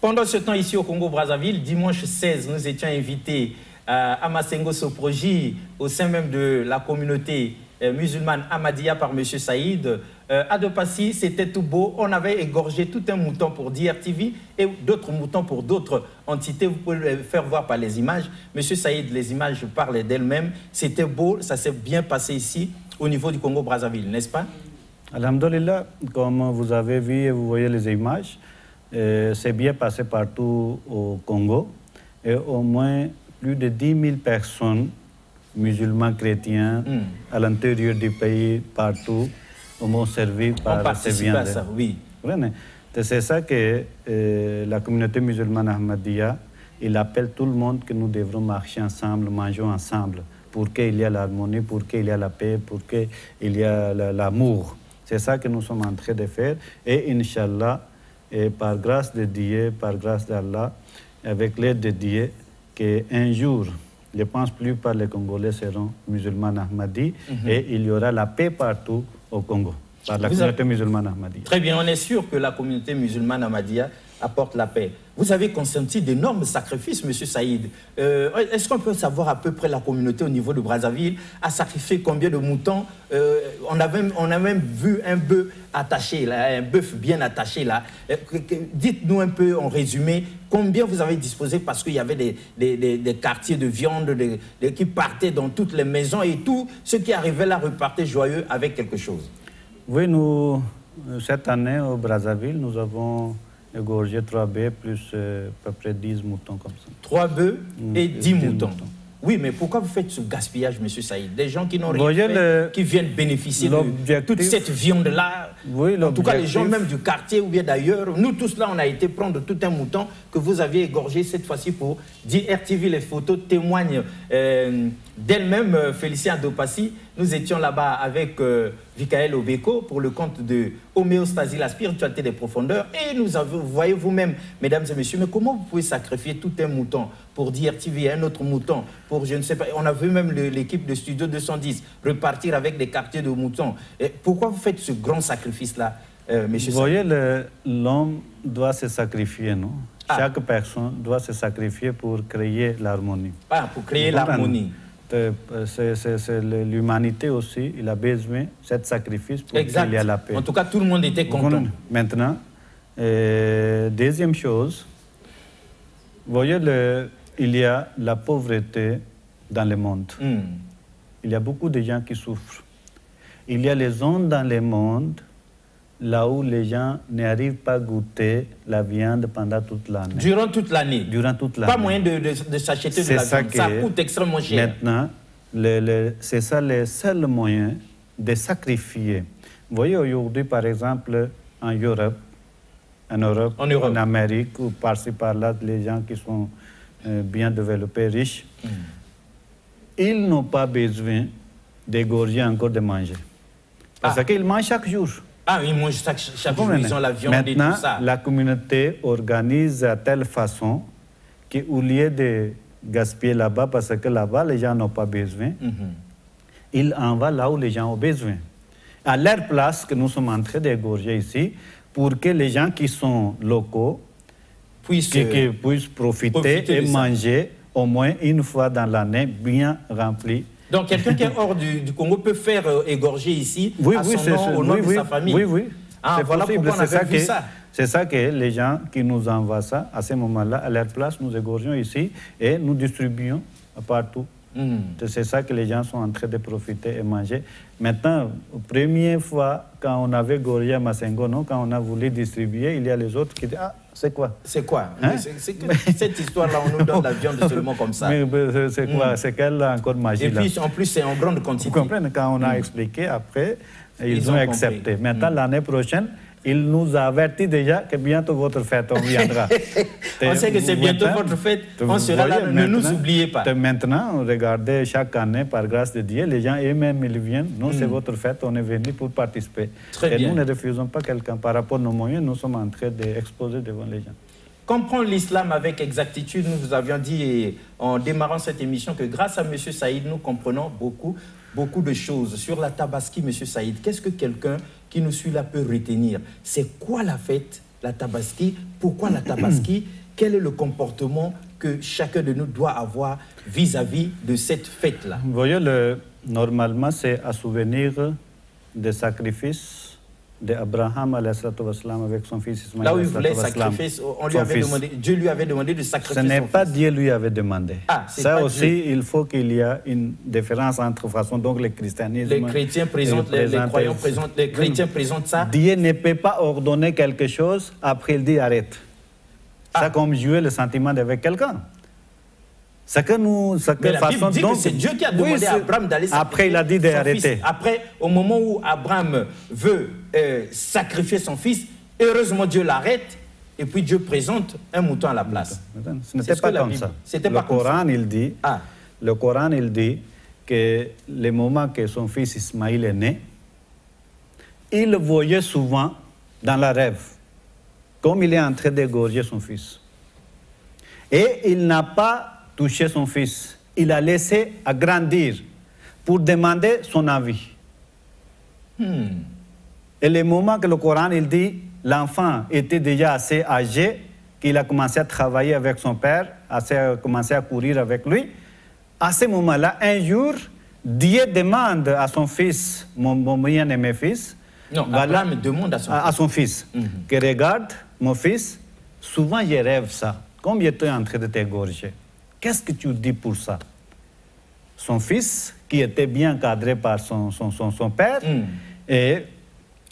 Pendant ce temps, ici au Congo-Brazzaville, dimanche 16, nous étions invités à Masengo Soproji, au sein même de la communauté musulmane Ahmadiyya par M. Saïd. Adopassi, c'était tout beau. On avait égorgé tout un mouton pour DRTV et d'autres moutons pour d'autres entités. Vous pouvez le faire voir par les images. M. Saïd, les images parlent d'elles-mêmes. C'était beau, ça s'est bien passé ici, au niveau du Congo-Brazzaville, n'est-ce pas? Alhamdulillah, comme vous avez vu et vous voyez les images, c'est bien passé partout au Congo et au moins plus de 10 000 personnes, musulmans, chrétiens, à l'intérieur du pays, partout, m'ont servi par ces viandes. Oui. C'est ça que la communauté musulmane Ahmadiyya, il appelle tout le monde que nous devrons marcher ensemble, manger ensemble, pour qu'il y ait l'harmonie, pour qu'il y ait la paix, pour qu'il y ait l'amour. C'est ça que nous sommes en train de faire et Inch'Allah, et par grâce de Dieu, par grâce d'Allah, avec l'aide de Dieu, qu'un jour, je pense plus par les Congolais seront musulmans Ahmadis et il y aura la paix partout au Congo, par la communauté musulmane Ahmadiyya. Très bien, on est sûr que la communauté musulmane Ahmadiyya apporte la paix. Vous avez consenti d'énormes sacrifices, M. Saïd. Est-ce qu'on peut savoir à peu près la communauté au niveau de Brazzaville a sacrifié combien de moutons? On a même vu un bœuf attaché, là, un bœuf bien attaché là. Dites-nous un peu en résumé combien vous avez disposé parce qu'il y avait des quartiers de viande qui partaient dans toutes les maisons et tout ceux qui arrivaient là repartaient joyeux avec quelque chose. Oui, nous, cette année au Brazzaville, nous avons égorgé 3 bœufs plus à peu près 10 moutons comme ça. 3 bœufs et 10 moutons. Oui, mais pourquoi vous faites ce gaspillage, M. Saïd? Des gens qui n'ont rien fait, qui viennent bénéficier de toute cette viande-là. Oui, en tout cas, les gens même du quartier ou bien d'ailleurs. Nous tous là, on a été prendre tout un mouton que vous aviez égorgé cette fois-ci pour dire RTV. Les photos témoignent d'elle-même, Félicien Dopassi. Nous étions là-bas avec Vikael Obeko pour le compte de Homéostasie, la spiritualité des profondeurs. Et nous avons, vous voyez vous-même, mesdames et messieurs, mais comment vous pouvez sacrifier tout un mouton pour dire RTV et un autre mouton pour, je ne sais pas, on a vu même l'équipe de Studio 210 repartir avec des quartiers de moutons. Et pourquoi vous faites ce grand sacrifice-là, monsieur? Vous voyez, l'homme doit se sacrifier, non? Chaque personne doit se sacrifier pour créer l'harmonie. Ah, pour créer l'harmonie. L'humanité aussi, il a besoin de cet sacrifice pour qu'il y ait la paix. En tout cas, tout le monde était content. Maintenant, deuxième chose, vous voyez, il y a la pauvreté dans le monde. Il y a beaucoup de gens qui souffrent. Il y a les zones dans le monde là où les gens n'arrivent pas à goûter la viande pendant toute l'année. Durant toute l'année. Durant toute l'année. Pas moyen de s'acheter de la viande. Ça coûte extrêmement cher. Maintenant, c'est ça le seul moyen de sacrifier. Vous voyez aujourd'hui, par exemple, en Europe, en Amérique, ou par-ci par-là, les gens qui sont bien développés, riches, ils n'ont pas besoin d'égorger encore de manger. Parce qu'ils mangent chaque jour. Ah, ils mangent chaque jour, ils ont la viande et tout ça. Maintenant, la communauté organise de telle façon qu'au lieu de gaspiller là-bas, parce que là-bas, les gens n'ont pas besoin, ils envoient là où les gens ont besoin. À leur place, que nous sommes en train d'égorger ici, pour que les gens qui sont locaux puissent profiter et manger au moins une fois dans l'année, bien rempli. Donc, quelqu'un qui est hors du Congo peut faire égorger ici à son nom, au nom de sa famille. Oui. Ah, voilà pourquoi on avait vu ça. C'est ça que les gens qui nous envoient ça, à ce moment-là, à leur place, nous égorgeons ici et nous distribuons partout. C'est ça que les gens sont en train de profiter et manger. Maintenant, première fois, quand on avait égorgé à Massengo, quand on a voulu distribuer, il y a les autres qui disent « Ah, c'est quoi ?» C'est quoi? C'est que cette histoire-là, on nous donne la viande seulement comme ça. Mais c'est quoi? C'est quelle encore magie? Et puis, en plus, c'est en grande quantité. Vous comprenez? Quand on a expliqué, après, ils ont accepté. Maintenant, l'année prochaine, il nous a averti déjà que bientôt votre fête, on viendra. On sait que c'est bientôt votre fête, on sera là, ne nous oubliez pas. Maintenant, regardez, chaque année, par grâce de Dieu, les gens eux-mêmes, ils viennent. Nous, c'est votre fête, on est venu pour participer. Très bien. Nous ne refusons pas quelqu'un. Par rapport à nos moyens, nous sommes en train d'exposer devant les gens. Comprendre l'islam avec exactitude, nous vous avions dit en démarrant cette émission que grâce à M. Saïd, nous comprenons beaucoup de choses. Sur la Tabaski, M. Saïd, qu'est-ce que quelqu'un qui nous suit là peut retenir? C'est quoi la fête, la Tabaski? Pourquoi la Tabaski? Quel est le comportement que chacun de nous doit avoir vis-à-vis de cette fête-là? Vous voyez, normalement, c'est à souvenir des sacrifices d'Abraham avec son fils Ismaël. Là où il voulait sacrifier, Dieu lui avait demandé de sacrifier son fils. Ce n'est pas Dieu lui avait demandé. Ça aussi, Dieu. Il faut qu'il y ait une différence entre façon, donc le christianisme. Les chrétiens présentent, les croyants présentent, les chrétiens présentent ça. Dieu ne peut pas ordonner quelque chose, après il dit arrête. Ça comme jouer le sentiment avec quelqu'un. C'est que nous, mais la Bible dit que c'est Dieu qui a demandé à Abraham d'aller sacrifier. Après, il a dit d'arrêter. Après, au moment où Abraham veut sacrifier son fils, heureusement Dieu l'arrête et puis Dieu présente un mouton à la place. Ce n'était pas comme ça. Le Coran, il dit, le Coran, il dit que le moment que son fils Ismaïl est né, il le voyait souvent dans la rêve, comme il est en train d'égorger son fils. Et il n'a pas touché son fils. Il a laissé agrandir pour demander son avis. Et le moment que le Coran, il dit, l'enfant était déjà assez âgé, qu'il a commencé à travailler avec son père, a commencé à courir avec lui. À ce moment-là, un jour, Dieu demande à son fils, mon bien-aimé fils, Abraham demande à son fils, que regarde, mon fils, souvent je rêve ça, comme j'étais en train de t'égorger. Qu'est-ce que tu dis pour ça? Son fils, qui était bien cadré par son père, et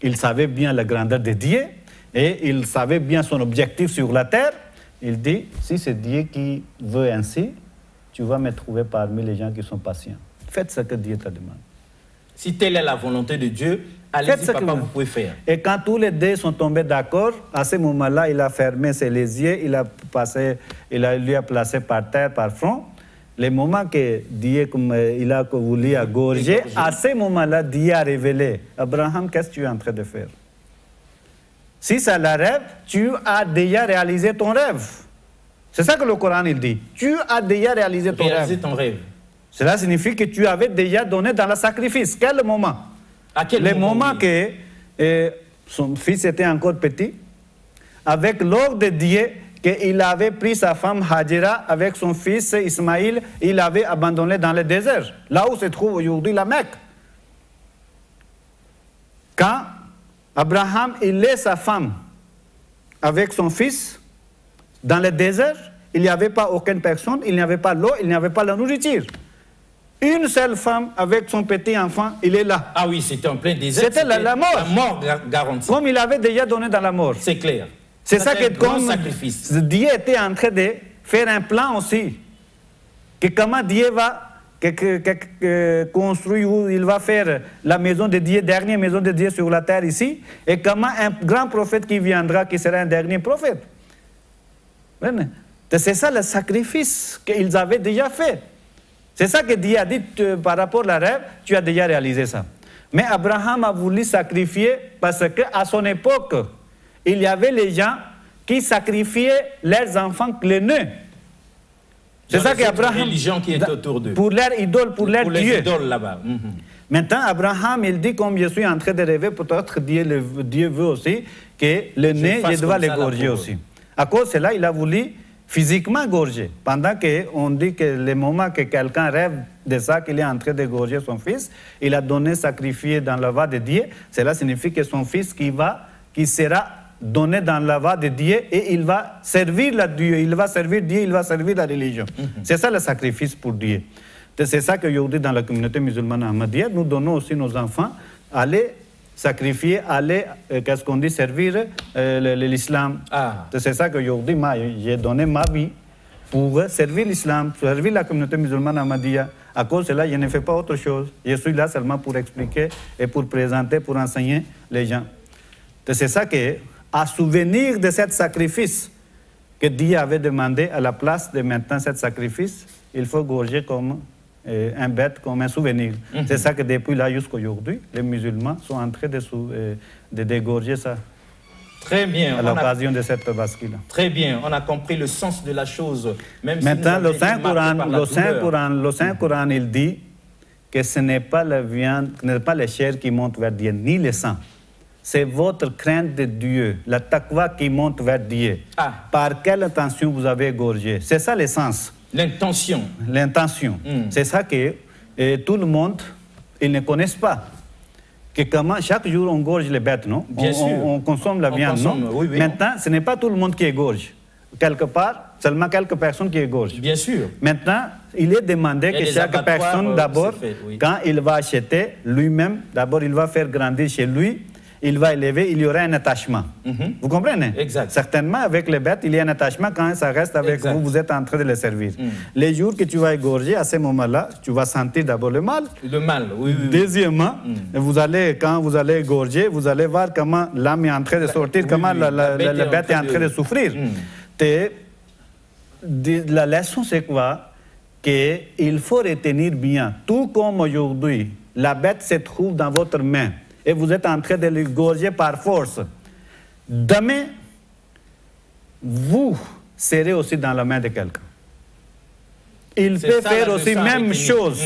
il savait bien la grandeur de Dieu, et il savait bien son objectif sur la terre, il dit, si c'est Dieu qui veut ainsi, tu vas me trouver parmi les gens qui sont patients. Faites ce que Dieu te demande. Si telle est la volonté de Dieu, allez-y, papa, vous pouvez faire. Et quand tous les deux sont tombés d'accord, à ce moment-là, il a fermé ses yeux, lui a placé par terre, par front. Le moment que Dieu il a voulu égorger, à ce moment-là, Dieu a révélé, Abraham, qu'est-ce que tu es en train de faire? Si c'est le rêve, tu as déjà réalisé ton rêve. C'est ça que le Coran il dit. Tu as déjà réalisé ton rêve. Cela signifie que tu avais déjà donné dans le sacrifice. Quel moment? À quel moment? Le moment que son fils était encore petit, avec l'ordre de Dieu, qu'il avait pris sa femme Hajira avec son fils Ismaïl, il l'avait abandonné dans le désert, là où se trouve aujourd'hui la Mecque. Quand Abraham il laisse sa femme avec son fils dans le désert, il n'y avait pas aucune personne, il n'y avait pas l'eau, il n'y avait pas la nourriture. Une seule femme avec son petit enfant, il est là. Ah oui, c'était en plein désert. C'était la mort. La mort garantie. Comme il avait déjà donné dans la mort. C'est clair. C'est ça que comme sacrifice. Dieu était en train de faire un plan aussi. Que comment Dieu va construire, où il va faire la maison de Dieu, dernière maison de Dieu sur la terre ici. Et comment un grand prophète qui viendra, qui sera un dernier prophète. C'est ça le sacrifice qu'ils avaient déjà fait. C'est ça que Dieu a dit par rapport à la rêve, tu as déjà réalisé ça. Mais Abraham a voulu sacrifier parce qu'à son époque, il y avait les gens qui sacrifiaient leurs enfants clés-nés. C'est ça qu'Abraham... religions qui est autour d'eux. Pour leur idole, pour leur Dieu. Les idoles là-bas. Maintenant, Abraham, il dit, comme je suis en train de rêver, peut-être Dieu veut aussi que le nez, je dois l'égorger aussi. À cause de cela, il a voulu physiquement gorger. Pendant qu'on dit que le moment que quelqu'un rêve de ça, qu'il est en train d'égorger son fils, il a donné sacrifié dans la voie de Dieu. Cela signifie que son fils qui sera donné dans la voie de Dieu et il va servir Dieu, il va servir Dieu, il va servir la religion. C'est ça le sacrifice pour Dieu. C'est ça qu'aujourd'hui dans la communauté musulmane ahmadiyya, nous donnons aussi nos enfants à aller sacrifier, aller, qu'est-ce qu'on dit, servir l'islam. C'est ça qu'aujourd'hui, j'ai donné ma vie pour servir l'islam, servir la communauté musulmane ahmadiyya. À cause de cela, je ne fais pas autre chose. Je suis là seulement pour expliquer et pour présenter, pour enseigner les gens. C'est ça que, à souvenir de ce sacrifice que Dieu avait demandé, à la place de maintenant ce sacrifice, il faut gorger comme un bête, comme un souvenir. C'est ça que depuis là jusqu'à aujourd'hui, les musulmans sont en train de dégorger ça. Très bien. À l'occasion de cette bascule. Très bien, on a compris le sens de la chose. Même maintenant, si le Saint-Coran, il dit que ce n'est pas la viande, ce n'est pas la chair qui monte vers Dieu, ni le sang. C'est votre crainte de Dieu, la taqwa qui monte vers Dieu. Par quelle intention vous avez égorgé? C'est ça l'essence. L'intention. L'intention. C'est ça que tout le monde, ils ne connaissent pas. Que comment, chaque jour, on gorge les bêtes, non? Bien sûr. On consomme la viande, non? Oui, oui. Maintenant, ce n'est pas tout le monde qui égorge. Quelque part, seulement quelques personnes qui égorgent. Bien sûr. Maintenant, il est demandé que chaque personne, d'abord, quand il va acheter lui-même, d'abord, il va faire grandir chez lui, il va élever, il y aura un attachement. Vous comprenez? Exact. Certainement, avec les bêtes, il y a un attachement quand ça reste avec vous, vous êtes en train de les servir. Les jours que tu vas égorger, à ce moment-là, tu vas sentir d'abord le mal. Le mal, oui. Deuxièmement, quand vous allez égorger, vous allez voir comment l'âme est en train de sortir, comment la bête est en train de souffrir. La leçon, c'est quoi? Qu'il faut retenir bien, tout comme aujourd'hui, la bête se trouve dans votre main, et vous êtes en train de l'égorger par force. Demain, vous serez aussi dans la main de quelqu'un. Il peut faire aussi la même chose.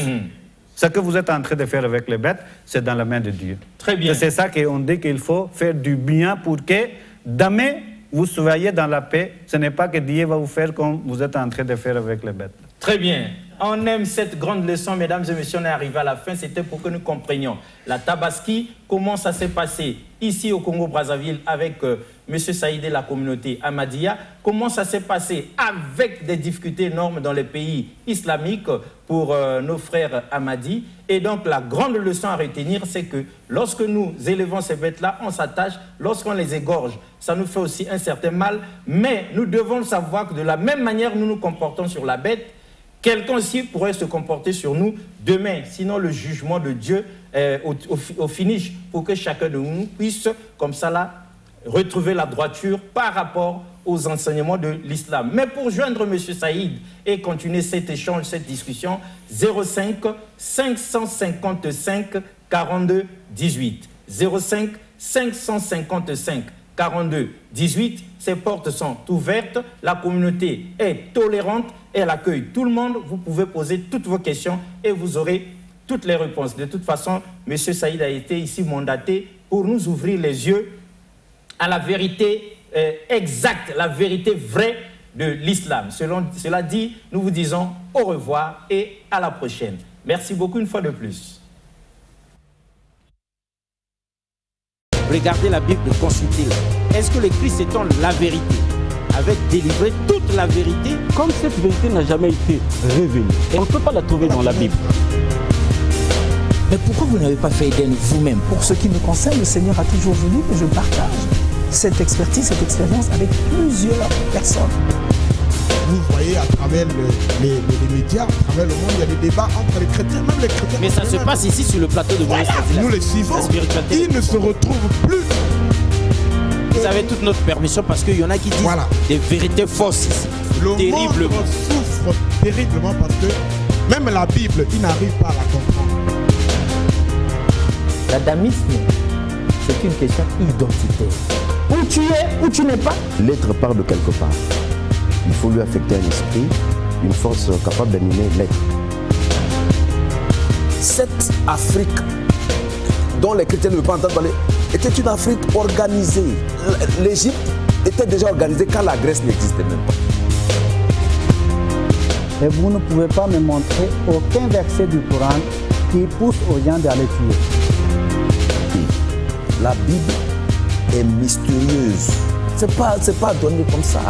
Ce que vous êtes en train de faire avec les bêtes, c'est dans la main de Dieu. Très bien. C'est ça qu'on dit qu'il faut faire du bien pour que demain, vous soyez dans la paix. Ce n'est pas que Dieu va vous faire comme vous êtes en train de faire avec les bêtes. Très bien. On aime cette grande leçon, mesdames et messieurs, on est arrivé à la fin. C'était pour que nous comprenions la Tabaski, comment ça s'est passé ici au Congo-Brazzaville avec M. Saïd et la communauté Ahmadiyya, comment ça s'est passé avec des difficultés énormes dans les pays islamiques pour nos frères Ahmadis. Et donc la grande leçon à retenir, c'est que lorsque nous élevons ces bêtes-là, on s'attache, lorsqu'on les égorge, ça nous fait aussi un certain mal, mais nous devons savoir que de la même manière nous nous comportons sur la bête, quelqu'un aussi pourrait se comporter sur nous demain. Sinon, le jugement de Dieu au finish, pour que chacun de nous puisse, comme ça là, retrouver la droiture par rapport aux enseignements de l'islam. Mais pour joindre M. Saïd et continuer cet échange, cette discussion, 05 555 42 18. 05 555 42 18. Ces portes sont ouvertes, la communauté est tolérante, elle accueille tout le monde. Vous pouvez poser toutes vos questions et vous aurez toutes les réponses. De toute façon, M. Saïd a été ici mandaté pour nous ouvrir les yeux à la vérité exacte, la vérité vraie de l'islam. Cela dit, nous vous disons au revoir et à la prochaine. Merci beaucoup une fois de plus. Regardez la Bible, consultez-la. Est-ce que le Christ étant la vérité avait délivré toute la vérité? Comme cette vérité n'a jamais été révélée, on ne peut pas la trouver dans la Bible. Mais pourquoi vous n'avez pas fait Eden vous-même? Pour ce qui me concerne, le Seigneur a toujours voulu que je partage cette expertise, cette expérience avec plusieurs personnes. Vous voyez à travers les médias, à travers le monde, il y a des débats entre les chrétiens, même les chrétiens. Mais ça se passe ici sur le plateau de Moïse. Nous les suivons, ils ne se retrouvent plus. Vous avez toute notre permission parce qu'il y en a qui disent des vérités fausses ici. Le monde souffre terriblement parce que même la Bible, ils n'arrivent pas à la comprendre. L'adamisme, c'est une question identitaire. Où tu es, où tu n'es pas. L'être part de quelque part. Il faut lui affecter un esprit, une force capable d'animer l'être. Cette Afrique dont les chrétiens ne veulent pas entendre parler était une Afrique organisée. L'Égypte était déjà organisée quand la Grèce n'existait même pas. Et vous ne pouvez pas me montrer aucun verset du Coran qui pousse aux gens d'aller tuer. La Bible est mystérieuse. C'est pas donné comme ça.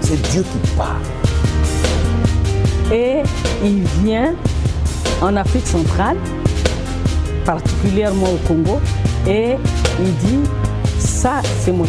C'est Dieu qui parle. Et il vient en Afrique centrale, particulièrement au Congo, et il dit, ça c'est mon